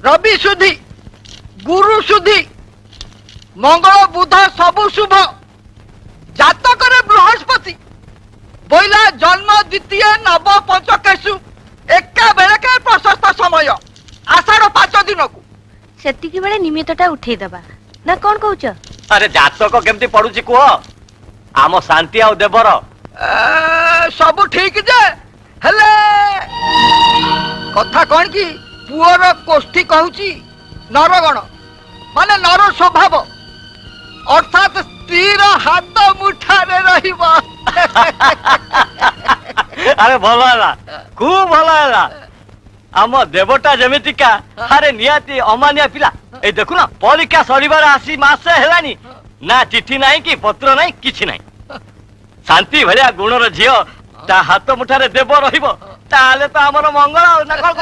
रवि सुधी गुरु सुधी मंगल बुध सबु शुभ जातक बृहस्पति बोला जन्म द्वितीय नव पंचकेशु एका बेलके प्रशस्त समय आषाढ़ 5 दिन को सेतिकी बेले निमित्तटा उठेई दबा ना कौन कहूच? अरे जातक केमती पड़ुची कुह आम शांति आ देवर सब ठीक जे हेले कथा कौन की पुअर कोष्ठी कहूची नरगण माने नर स्वभाव अर्थात स्त्रीर हाथ मुठारे रहिबा। अरे भल है खूब भल है आम देवटा जमितिका अरे निहाती अमानिया पिला ए देखु ना परीक्षा सरीबार आसी मासे हेलानी ना चिठी नहीं कि पत्र नहीं किछि नहीं शांति भलिया गुणर झियो ता हाथ मुठारे देव रहिबो ताले तो हमर मंगल ना कौन